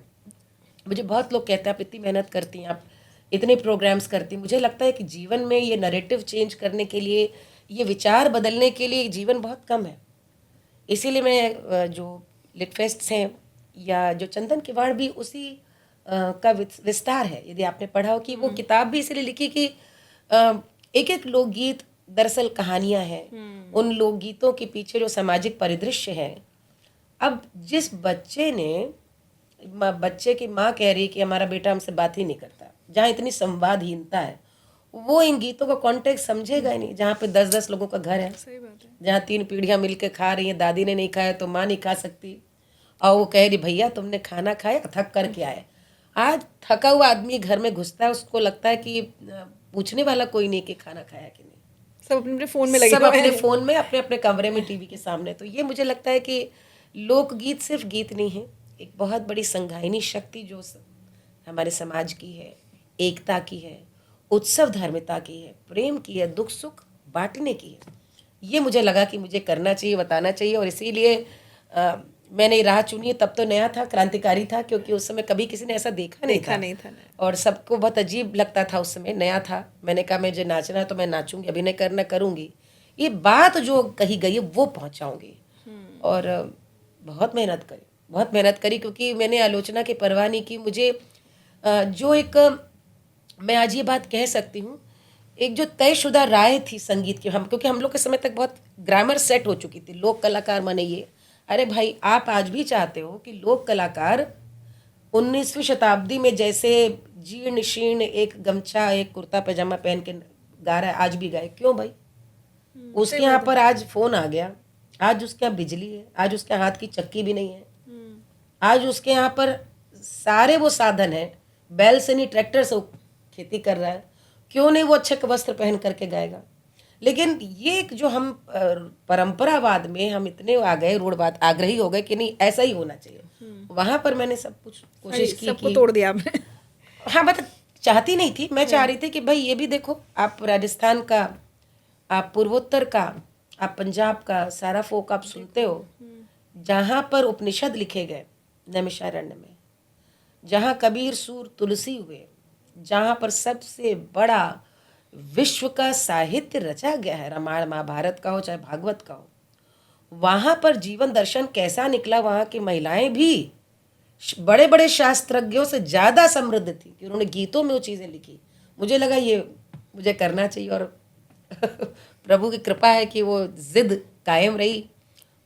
मुझे बहुत लोग कहते हैं आप इतनी मेहनत करती हैं, आप इतने प्रोग्राम्स करती हैं। मुझे लगता है कि जीवन में ये नैरेटिव चेंज करने के लिए, ये विचार बदलने के लिए जीवन बहुत कम है। इसीलिए मैं जो लिट फेस्ट्स हैं या जो चंदन किवाड़ भी उसी का विस्तार है। यदि आपने पढ़ा हो कि वो किताब भी इसीलिए लिखी कि एक एक लोकगीत दरअसल कहानियाँ हैं, उन लोकगीतों के पीछे जो सामाजिक परिदृश्य है। अब जिस बच्चे ने, बच्चे की माँ कह रही कि हमारा बेटा हमसे बात ही नहीं करता, जहाँ इतनी संवादहीनता है, वो इन गीतों का कॉन्टेक्स्ट समझेगा ही नहीं। जहाँ पे 10-10 लोगों का घर है, सही बात है, जहाँ 3 पीढ़ियाँ मिलकर खा रही हैं, दादी ने नहीं खाया तो माँ नहीं खा सकती, और वो कह रही भैया तुमने खाना खाया, थक कर के आए। आज थका हुआ आदमी घर में घुसता है, उसको लगता है कि पूछने वाला कोई नहीं कि खाना खाया कि नहीं, सब अपने अपने फोन में लगे सब हुए अपने हैं। फोन में, अपने अपने कमरे में टीवी के सामने। तो ये मुझे लगता है कि लोकगीत सिर्फ गीत नहीं है, एक बहुत बड़ी संघायनी शक्ति जो हमारे समाज की है, एकता की है, उत्सव धार्मिकता की है, प्रेम की है, दुख सुख बांटने की है। ये मुझे लगा कि मुझे करना चाहिए, बताना चाहिए। और इसीलिए मैंने ये राह चुनी। तब तो नया था, क्रांतिकारी था, क्योंकि उस समय कभी किसी ने ऐसा देखा नहीं था। और सबको बहुत अजीब लगता था, उस समय नया था। मैंने कहा मुझे नाचना है तो मैं नाचूंगी, अभिनय करना करूंगी, ये बात जो कही गई है वो पहुंचाऊंगी। और बहुत मेहनत करी, क्योंकि मैंने आलोचना की परवाह नहीं की। मुझे जो एक, मैं आज ये बात कह सकती हूँ, एक जो तयशुदा राय थी संगीत की, हम, क्योंकि हम लोग के समय तक बहुत ग्रामर सेट हो चुकी थी, लोक कलाकार माने ये। अरे भाई, आप आज भी चाहते हो कि लोक कलाकार 19वीं शताब्दी में जैसे जीर्ण शीर्ण एक गमछा, एक कुर्ता पैजामा पहन के गा रहा है, आज भी गाए? क्यों भाई? उसके यहाँ पर आज फोन आ गया, आज उसके यहाँ बिजली है, आज उसके हाथ की चक्की भी नहीं है, आज उसके यहाँ पर सारे वो साधन है, बैल से नहीं ट्रैक्टर से खेती कर रहा है, क्यों नहीं वो अच्छे वस्त्र पहन करके गाएगा? लेकिन ये एक जो हम परंपरावाद में हम इतने आ गए, रूढ़वाद आग्रही हो गए कि नहीं ऐसा ही होना चाहिए। वहां पर मैंने सब कुछ कोशिश की, सबको तोड़ दिया आपने। हाँ, मतलब चाहती नहीं थी, मैं चाह रही थी कि भाई ये भी देखो, आप राजस्थान का, आप पूर्वोत्तर का, आप पंजाब का सारा फोक आप सुनते हो, जहाँ पर उपनिषद लिखे गए नैमिषारण्य में, जहाँ कबीर सूर तुलसी हुए, जहाँ पर सबसे बड़ा विश्व का साहित्य रचा गया है, रामायण महाभारत का हो चाहे भागवत का हो, वहाँ पर जीवन दर्शन कैसा निकला। वहाँ की महिलाएं भी बड़े बड़े शास्त्रज्ञों से ज़्यादा समृद्ध थी कि उन्होंने गीतों में वो चीज़ें लिखी। मुझे लगा ये मुझे करना चाहिए, और प्रभु की कृपा है कि वो जिद कायम रही,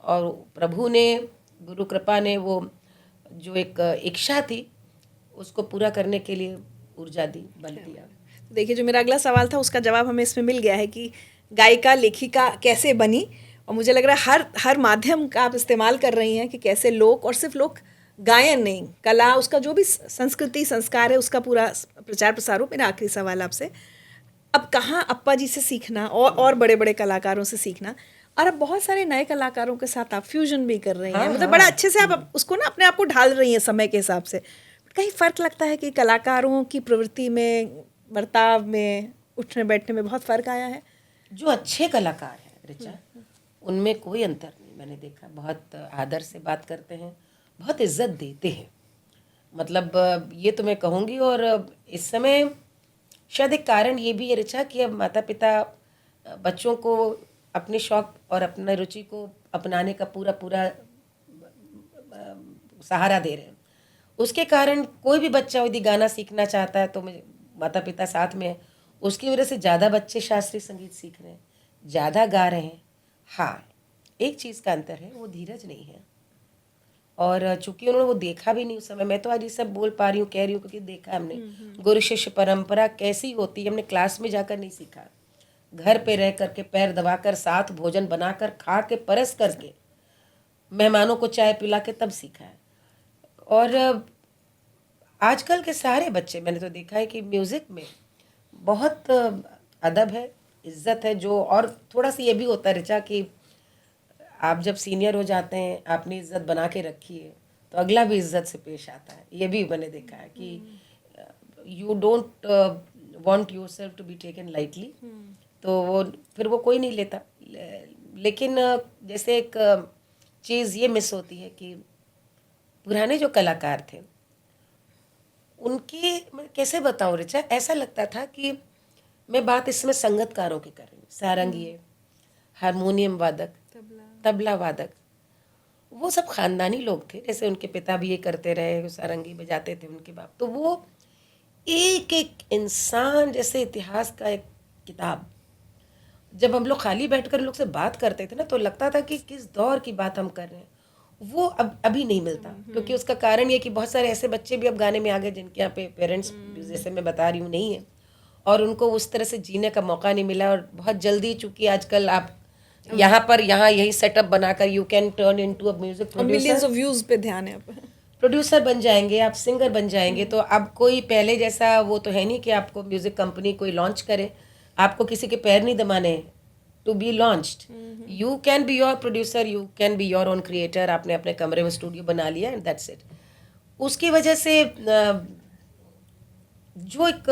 और प्रभु ने, गुरु कृपा ने वो जो एक इच्छा थी उसको पूरा करने के लिए ऊर्जा दी, बल दिया। देखिए, जो मेरा अगला सवाल था उसका जवाब हमें इसमें मिल गया है कि गायिका, लेखिका कैसे बनी। और मुझे लग रहा है हर माध्यम का आप इस्तेमाल कर रही हैं कि कैसे लोक, और सिर्फ लोक गायन नहीं, कला, उसका जो भी संस्कृति संस्कार है, उसका पूरा प्रचार प्रसार हो। मेरा आखिरी सवाल आपसे, अब कहाँ अप्पा जी से सीखना और बड़े बड़े कलाकारों से सीखना, और अब बहुत सारे नए कलाकारों के साथ आप फ्यूजन भी कर रही हैं। मतलब बड़ा अच्छे से आप उसको ना अपने आप को ढाल रही हैं समय के हिसाब से। कहीं फ़र्क लगता है कि कलाकारों की प्रवृत्ति में, बर्ताव में, उठने बैठने में बहुत फ़र्क आया है? जो अच्छे कलाकार हैं ऋचा, उनमें कोई अंतर नहीं मैंने देखा। बहुत आदर से बात करते हैं, बहुत इज्जत देते हैं। मतलब ये तो मैं कहूँगी। और इस समय शायद एक कारण ये भी है ऋचा कि अब माता पिता बच्चों को अपने शौक और अपने रुचि को अपनाने का पूरा पूरा सहारा दे रहे हैं। उसके कारण कोई भी बच्चा यदि गाना सीखना चाहता है तो मेरे माता पिता साथ में है, उसकी वजह से ज़्यादा बच्चे शास्त्रीय संगीत सीख रहे हैं, ज़्यादा गा रहे हैं। हाँ, एक चीज़ का अंतर है, वो धीरज नहीं है। और चूंकि उन्होंने वो देखा भी नहीं उस समय, मैं तो आज ये सब बोल पा रही हूँ, कह रही हूँ, क्योंकि देखा है हमने गुरु शिष्य परंपरा कैसी होती है। हमने क्लास में जाकर नहीं सीखा, घर पे रह करके पैर दबाकर साथ भोजन बनाकर खा के परस करके मेहमानों को चाय पिला के तब सीखा है। और आजकल के सारे बच्चे मैंने तो देखा है कि म्यूज़िक में बहुत अदब है, इज्जत है। जो और थोड़ा सा ये भी होता है ऋचा कि आप जब सीनियर हो जाते हैं, आपने इज्जत बना के रखी है, तो अगला भी इज्जत से पेश आता है। ये भी मैंने देखा है कि you don't want yourself to be taken lightly, तो वो फिर वो कोई नहीं लेता। लेकिन जैसे एक चीज़ ये मिस होती है कि पुराने जो कलाकार थे उनकी, मैं कैसे बताऊं ऋचा, ऐसा लगता था कि मैं बात इसमें संगतकारों की कर रही हूँ, सारंगिए, हारमोनियम वादक, तबला वादक, वो सब खानदानी लोग थे। जैसे उनके पिता भी ये करते रहे, सारंगी बजाते थे उनके बाप। तो वो एक एक इंसान जैसे इतिहास का एक किताब। जब हम लोग खाली बैठकर लोग से बात करते थे ना, तो लगता था कि किस दौर की बात हम कर रहे हैं। वो अब अभी नहीं मिलता, क्योंकि उसका कारण ये कि बहुत सारे ऐसे बच्चे भी अब गाने में आ गए जिनके यहाँ पे पेरेंट्स, जैसे मैं बता रही हूँ, नहीं है, और उनको उस तरह से जीने का मौका नहीं मिला। और बहुत जल्दी, चूंकि आजकल आप यहाँ यही सेटअप बनाकर you can turn into a music millions producer, of views पे ध्यान है अब। प्रोड्यूसर बन जाएंगे, आप सिंगर बन जाएंगे। तो अब कोई पहले जैसा वो तो है नहीं कि आपको म्यूजिक कंपनी कोई लॉन्च करे, आपको किसी के पैर नहीं दबाने to be launched. You can be your producer, you can be your own creator. आपने अपने कमरे में स्टूडियो बना लिया एंड दैट्स इट। उसकी वजह से जो एक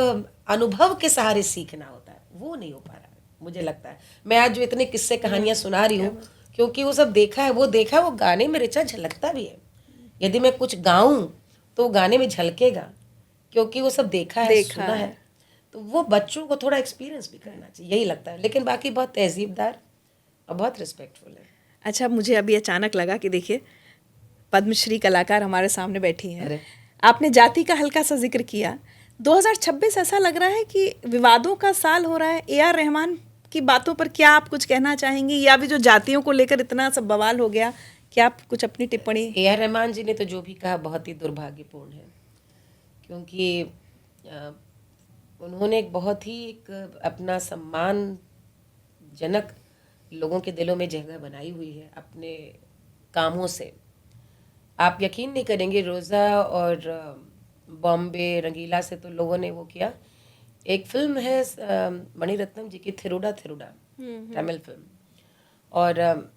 अनुभव के सहारे सीखना होता है वो नहीं हो पा रहा है, मुझे लगता है। मैं आज जो इतने किस्से कहानियां सुना रही हूँ, क्योंकि वो सब देखा है। वो गाने में ऋचा झलकता भी है। यदि मैं कुछ गाऊं तो गाने में झलकेगा, क्योंकि वो सब देखा है, सुना है। तो वो बच्चों को थोड़ा एक्सपीरियंस भी करना चाहिए, यही लगता है। लेकिन बाकी बहुत तहजीबदार और बहुत रिस्पेक्टफुल है। अच्छा, मुझे अभी अचानक लगा कि देखिए, पद्मश्री कलाकार हमारे सामने बैठी हैं। अरे। आपने जाति का हल्का सा जिक्र किया। 2026 ऐसा लग रहा है कि विवादों का साल हो रहा है। AR रहमान की बातों पर क्या आप कुछ कहना चाहेंगी, या भी जो जातियों को लेकर इतना सब बवाल हो गया, क्या आप कुछ अपनी टिप्पणी? AR रहमान जी ने तो जो भी कहा बहुत ही दुर्भाग्यपूर्ण है, क्योंकि उन्होंने एक बहुत ही एक अपना सम्मानजनक लोगों के दिलों में जगह बनाई हुई है अपने कामों से। आप यकीन नहीं करेंगे, रोज़ा और बॉम्बे रंगीला से तो लोगों ने वो किया। एक फिल्म है मणिरत्नम जी की, थिरुडा थिरुडा, तमिल फिल्म। और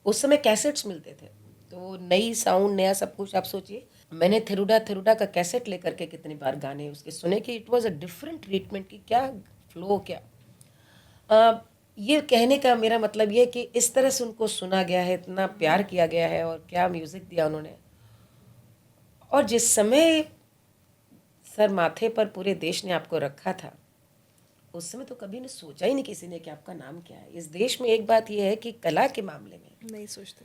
उस समय कैसेट्स मिलते थे, तो नई साउंड, नया सब कुछ। आप सोचिए, मैंने थिरुडा थिरुडा का कैसेट लेकर के कितनी बार गाने उसके सुने कि it was a different treatment, की क्या फ्लो, क्या ये कहने का मेरा मतलब ये कि इस तरह से उनको सुना गया है, इतना प्यार किया गया है, और क्या म्यूज़िक दिया उन्होंने। और जिस समय सर माथे पर पूरे देश ने आपको रखा था, उस समय तो कभी ने सोचा ही नहीं किसी ने कि आपका नाम क्या है। इस देश में एक बात यह है कि कला के मामले में नहीं सोचते,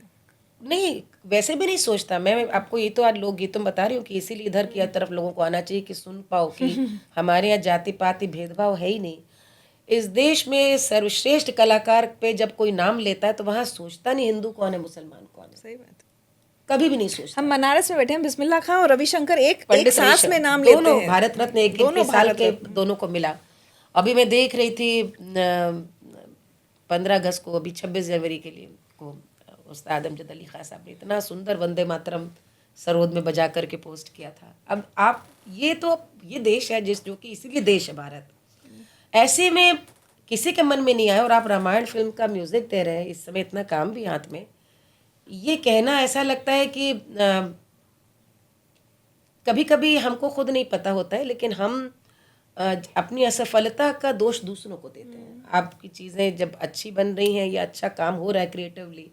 नहीं, वैसे भी नहीं सोचता। मैं आपको ये तो आज लोकगीतों में बता रही हूँ कि इसीलिए इधर की तरफ लोगों को आना चाहिए कि सुन पाओ कि हमारे यहाँ जाति पाति भेदभाव है ही नहीं। इस देश में सर्वश्रेष्ठ कलाकार पे जब कोई नाम लेता है तो वहाँ सोचता नहीं हिंदू कौन है, मुसलमान कौन है, सही बात। कभी भी नहीं सोचता। हम बनारस में बैठे हैं, बिस्मिल्लाह खां और रविशंकर एक पंडित सांस में नाम दोनों लेते हैं। भारत रत्न एक दोनों के साल भारत के रत्न। दोनों को मिला। अभी मैं देख रही थी 15 अगस्त को, अभी 26 जनवरी के लिए को उस्ताद अमजद अली खां साहब ने इतना सुंदर वंदे मातरम सरोद में बजा करके पोस्ट किया था। अब आप ये देश है जो कि इसीलिए देश है भारत। ऐसे में किसी के मन में नहीं आया, और आप रामायण फिल्म का म्यूजिक दे रहे हैं, इस समय इतना काम भी हाथ में, ये कहना ऐसा लगता है कि कभी कभी हमको खुद नहीं पता होता है, लेकिन हम अपनी असफलता का दोष दूसरों को देते हैं। आपकी चीज़ें जब अच्छी बन रही हैं या अच्छा काम हो रहा है क्रिएटिवली,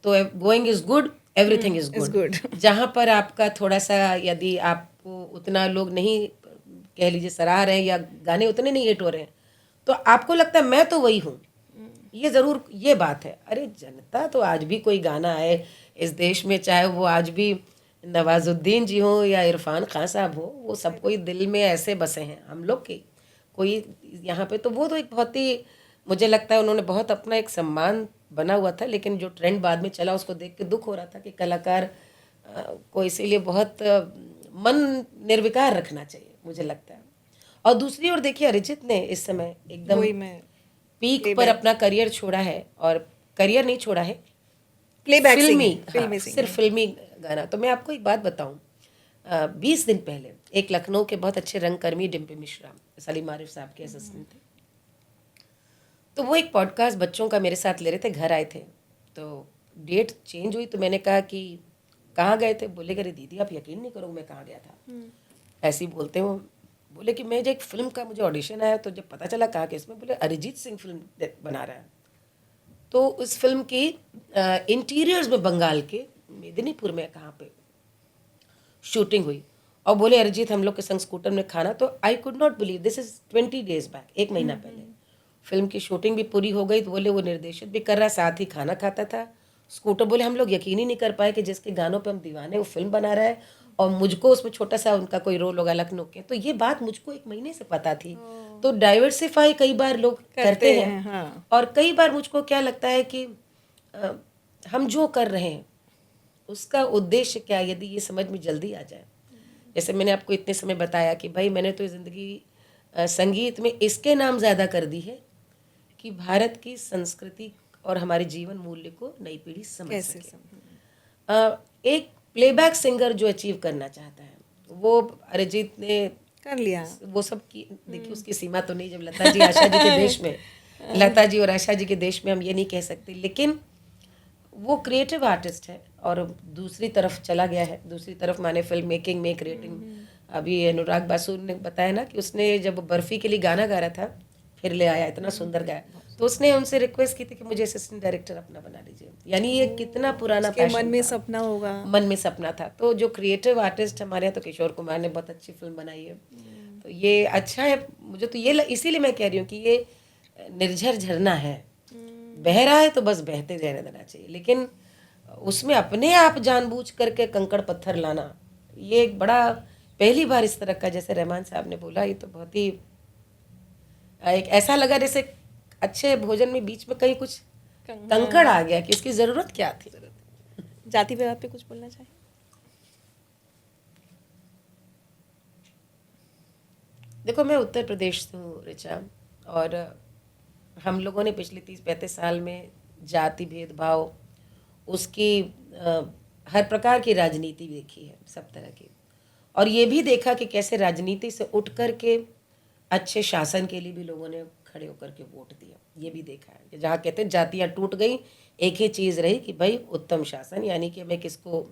तो going is good, everything is good. जहाँ पर आपका थोड़ा सा, यदि आपको उतना लोग नहीं, कह लीजिए, सराह रहे हैं या गाने उतने नहीं हिट हो रहे हैं, तो आपको लगता है मैं तो वही हूँ, ये ज़रूर ये बात है। अरे जनता तो आज भी कोई गाना आए इस देश में, चाहे वो आज भी नवाजुद्दीन जी हो या इरफान खान साहब हो, वो सब कोई दिल में ऐसे बसे हैं हम लोग के। कोई यहाँ पे तो वो तो एक बहुत ही, मुझे लगता है उन्होंने बहुत अपना एक सम्मान बना हुआ था, लेकिन जो ट्रेंड बाद में चला उसको देख के दुख हो रहा था कि कलाकार को इसीलिए बहुत मन निर्विकार रखना चाहिए, मुझे लगता है। और दूसरी ओर देखिए, अरिजीत ने इस समय एकदम वही मैं पीक पर अपना करियर छोड़ा है, और करियर नहीं छोड़ा है, प्लेबैक फिल्मी, फिल्मी हाँ, सिंगिंग। सिर्फ फिल्मी गाना। तो मैं आपको एक बात बताऊं, 20 दिन पहले एक लखनऊ के बहुत अच्छे रंगकर्मी डिम्पी मिश्रा, सलीम आरिफ साहब के असिस्टेंट थे, तो वो एक पॉडकास्ट बच्चों का मेरे साथ ले रहे थे, घर आए थे, तो डेट चेंज हुई, तो मैंने कहा कि कहाँ गए थे? बोले अरे दीदी आप यकीन नहीं करोगे मैं कहाँ गया था। ऐसे ही बोलते हो। बोले कि मैं जो एक फिल्म का मुझे ऑडिशन आया, तो जब पता चला कहाँ के, इसमें बोले अरिजीत सिंह फिल्म बना रहा है। तो उस फिल्म की इंटीरियर्स में बंगाल के मेदिनीपुर में कहाँ पे शूटिंग हुई, और बोले अरिजीत हम लोग के संग स्कूटर में खाना। तो I could not believe, this is 20 days back, 1 महीना पहले। फिल्म की शूटिंग भी पूरी हो गई, तो बोले वो निर्देशित भी कर रहा, साथ ही खाना खाता था, स्कूटर। बोले हम लोग यकीन ही नहीं कर पाए कि जिसके गानों पे हम दीवाने, वो फिल्म बना रहा है, और मुझको उसमें छोटा सा उनका कोई रोल होगा लखनऊ के। तो ये बात मुझको 1 महीने से पता थी। तो डाइवर्सिफाई कई बार लोग करते हैं, हाँ। और कई बार मुझको क्या लगता है कि हम जो कर रहे हैं उसका उद्देश्य क्या, यदि ये समझ में जल्दी आ जाए। जैसे मैंने आपको इतने समय बताया कि भाई मैंने तो ज़िंदगी संगीत में इसके नाम ज़्यादा कर दी है कि भारत की संस्कृति और हमारे जीवन मूल्य को नई पीढ़ी समझ सके। एक प्लेबैक सिंगर जो अचीव करना चाहता है, वो अरिजीत ने कर लिया, वो सब की, देखिए उसकी सीमा तो नहीं। जब लता जी आशा जी के देश में, लता जी और आशा जी के देश में हम ये नहीं कह सकते, लेकिन वो क्रिएटिव आर्टिस्ट है, और दूसरी तरफ चला गया है, दूसरी तरफ माने फिल्म मेकिंग में क्रिएटिंग। अभी अनुराग बासु ने बताया ना कि उसने जब बर्फी के लिए गाना गा रहा था, फिर ले आया, इतना सुंदर गाया, तो उसने उनसे रिक्वेस्ट की थी कि मुझे असिस्टेंट डायरेक्टर अपना बना लीजिए। यानी ये कितना पुराना पैशन मन में था, सपना होगा, मन में सपना था। तो जो क्रिएटिव आर्टिस्ट हमारे यहाँ, तो किशोर कुमार ने बहुत अच्छी फिल्म बनाई है, तो ये अच्छा है। मुझे तो ये इसीलिए मैं कह रही हूँ कि ये निर्झर झरना है, बह रहा है तो बस बहते रहने देना चाहिए, लेकिन उसमें अपने आप जानबूझ करके कंकड़ पत्थर लाना, ये एक बड़ा, पहली बार इस तरह का, जैसे रहमान साहब ने बोला, ये तो बहुत ही एक ऐसा लगा जैसे अच्छे भोजन में बीच में कहीं कुछ कंकड़ आ गया, कि इसकी ज़रूरत क्या थी। जाति विवाद पे कुछ बोलना चाहिए? देखो मैं उत्तर प्रदेश से हूँ ऋचा, और हम लोगों ने पिछले 30-35 साल में जाति भेदभाव, उसकी हर प्रकार की राजनीति देखी है, सब तरह की, और ये भी देखा कि कैसे राजनीति से उठ कर के अच्छे शासन के लिए भी लोगों ने खड़े होकर के वोट दिया। ये भी देखा है कि जहाँ कहते हैं जातियाँ टूट गई, एक ही चीज़ रही कि भाई उत्तम शासन। यानी कि मैं किसको,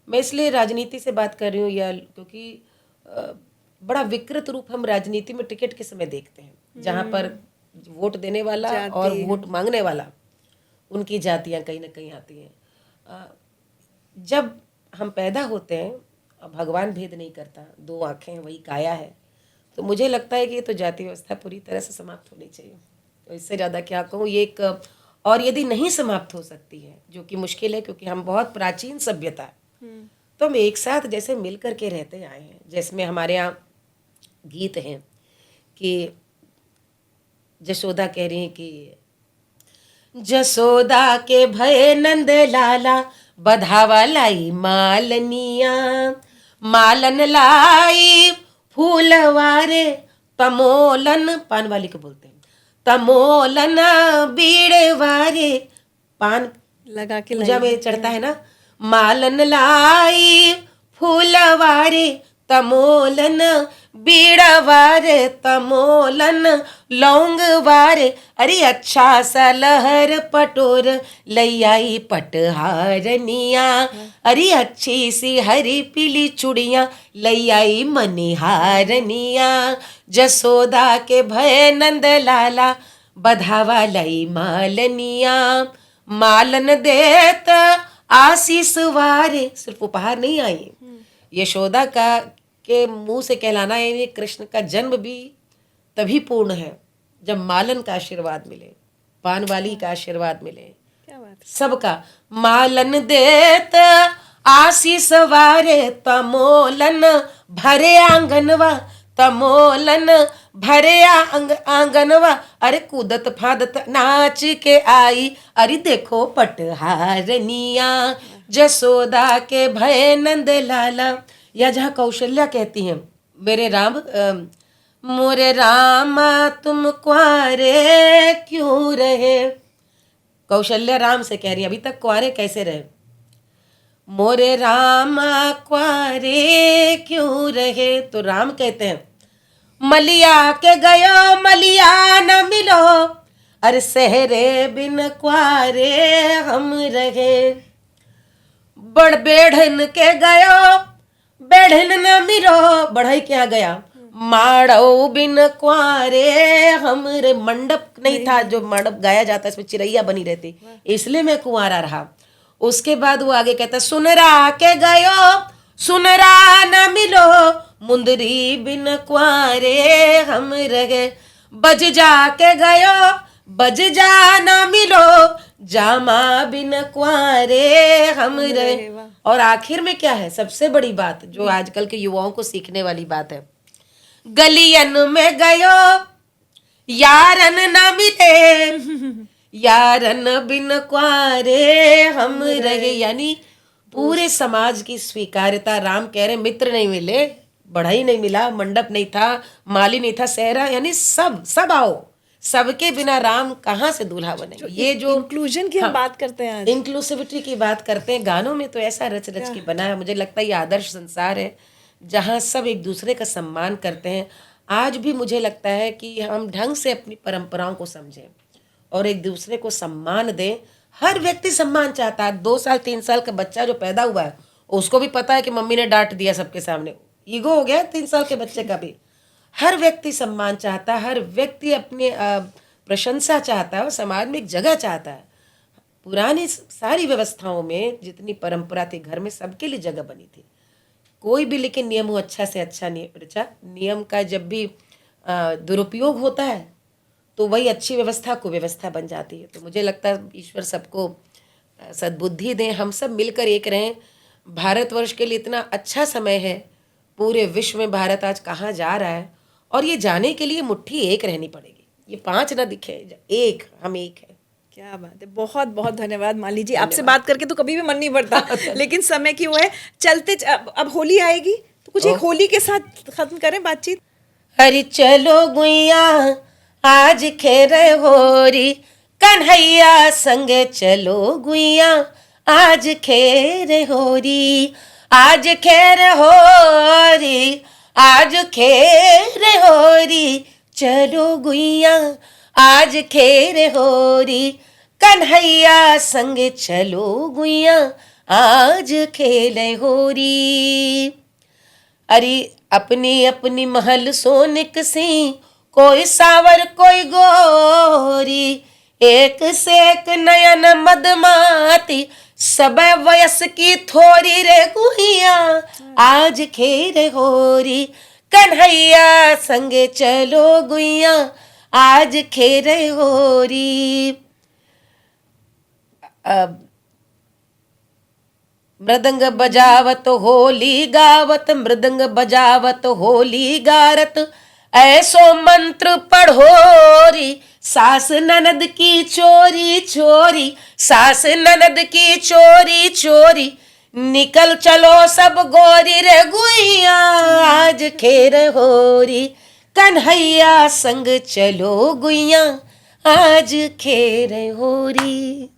मैं इसलिए राजनीति से बात कर रही हूँ, या क्योंकि बड़ा विकृत रूप हम राजनीति में टिकट के समय देखते हैं, जहाँ पर वोट देने वाला और वोट मांगने वाला, उनकी जातियाँ कहीं ना कहीं आती हैं। जब हम पैदा होते हैं, भगवान भेद नहीं करता, 2 आँखें वही काया है, तो मुझे लगता है कि ये तो जाति व्यवस्था पूरी तरह से समाप्त होनी चाहिए। तो इससे ज़्यादा क्या कहूँ, ये एक, और यदि नहीं समाप्त हो सकती है, जो कि मुश्किल है क्योंकि हम बहुत प्राचीन सभ्यता है, तो हम एक साथ जैसे मिल करके रहते आए हैं। जिसमें हमारे यहाँ गीत हैं कि जसोदा कह रही हैं कि जसोदा के भय नंद लाला, बधावा लाई मालनिया, मालन लाई फूलवारे तमोलन, पान वाली को बोलते हैं, तमोलन बीड़े वारे, पान लगा के पूजा में चढ़ता है ना, मालन लाई फूलवारे तमोलन बीड़ा वारे, तमोलन लौंग वारे, अरे अच्छा सा लहर पटोर लैयाई पटहारनिया, अरे अच्छी सी हरी पीली चूड़ियाँ लैयाई मनिहारनिया, जसोदा के भय नंद लाला, बधावा लाई मालनिया, मालन देत आशीष वारे। सिर्फ उपहार नहीं आई, यशोदा का के मुंह से कहलाना है, ये कृष्ण का जन्म भी तभी पूर्ण है जब मालन का आशीर्वाद मिले। पान वाली का आशीर्वाद मिले, क्या बात है। सबका। मालन देत आशीष वारे तमोलन भरे आंगनवा, तमोलन भरे आंगनवा। अरे कूदत फादत नाच के आई, अरे देखो पटहारनिया जसोदा के भय नंद लाला। या जहाँ कौशल्या कहती हैं, मेरे राम मोरे रामा तुम कुंवारे क्यों रहे। कौशल्या राम से कह रही है, अभी तक कुंवारे कैसे रहे। मोरे रामा कुंवारे क्यों रहे, तो राम कहते हैं मलिया के गयो मलिया न मिलो, अरे सहरे बिन कुंवारे हम रहे। बड़ बेढ़न के गयो बेढ़न न मिलो, बढ़ई के यहाँ गया। माड़ो बिन कुंवारे हमरे, मंडप नहीं था जो मंडप गाया जाता इसमें चिरैया बनी रहती, इसलिए मैं कुंवारा रहा। उसके बाद वो आगे कहता सुनरा के गयो सुनरा न मिलो, मुंदरी बिन कुंवारे हम रहे। बज जा के गयो बज जा न मिलो, जामा बिन कुंवारे हम रहे। और आखिर में क्या है, सबसे बड़ी बात जो आजकल के युवाओं को सीखने वाली बात है, गलियन में गयो यारन न मिले, यारन बिन कुंवारे हम रहे। यानी पूरे समाज की स्वीकार्यता, राम कह रहे मित्र नहीं मिले, बढ़ई नहीं मिला, मंडप नहीं था, माली नहीं था, सहरा, यानी सब आओ, सबके बिना राम कहाँ से दूल्हा बनेंगे। ये जो इंक्लूजन की हम बात करते हैं, इंक्लूसिविटी की बात करते हैं, गानों में तो ऐसा रच रच के बना है। मुझे लगता है ये आदर्श संसार है जहाँ सब एक दूसरे का सम्मान करते हैं। आज भी मुझे लगता है कि हम ढंग से अपनी परंपराओं को समझें और एक दूसरे को सम्मान दें। हर व्यक्ति सम्मान चाहता है। 2 साल 3 साल का बच्चा जो पैदा हुआ है उसको भी पता है कि मम्मी ने डांट दिया सबके सामने, ईगो हो गया 3 साल के बच्चे का भी। हर व्यक्ति सम्मान चाहता है, हर व्यक्ति अपने प्रशंसा चाहता है और समाज में एक जगह चाहता है। पुरानी सारी व्यवस्थाओं में जितनी परंपरा थी, घर में सबके लिए जगह बनी थी। कोई भी लेकिन नियम हो अच्छा से अच्छा नियम का जब भी दुरुपयोग होता है तो वही अच्छी व्यवस्था को व्यवस्था बन जाती है। तो मुझे लगता है ईश्वर सबको सद्बुद्धि दें, हम सब मिलकर एक रहें। भारतवर्ष के लिए इतना अच्छा समय है, पूरे विश्व में भारत आज कहाँ जा रहा है, और ये जाने के लिए मुट्ठी एक रहनी पड़ेगी। ये 5 ना दिखे, एक, हम एक है। क्या बात है, बहुत बहुत धन्यवाद मालिनी जी। आपसे बात करके तो कभी भी मन नहीं भरता लेकिन समय की वो है। चलते अब होली आएगी तो कुछ एक होली के साथ खत्म करें बातचीत। हरि चलो गुइया आज खेरे होरी, कन्हैया संगे चलो गुइया आज खेरे होरी, आज खेरे होरी, आज खेरे होरी, चलो गुइया आज खेरे होरी, कन्हैया संगे चलो गुइया आज खेले होरी। अरे अपनी अपनी महल सोनिक सी, कोई सावर कोई गोरी, एक से एक नयन मदमाती, सब वयस की थोरी रे गुइया आज खेरे होरी, कन्हैया संगे चलो गुइया आज खेरे होरी। मृदंग बजावत होली गावत, मृदंग बजावत होली गारत, ऐसो मंत्र पढ़ोरी, सास ननद की चोरी चोरी, सास ननद की चोरी चोरी, निकल चलो सब गोरी रे गुइया आज खेर होरी, कन्हैया संग चलो गुइया आज खेर होरी।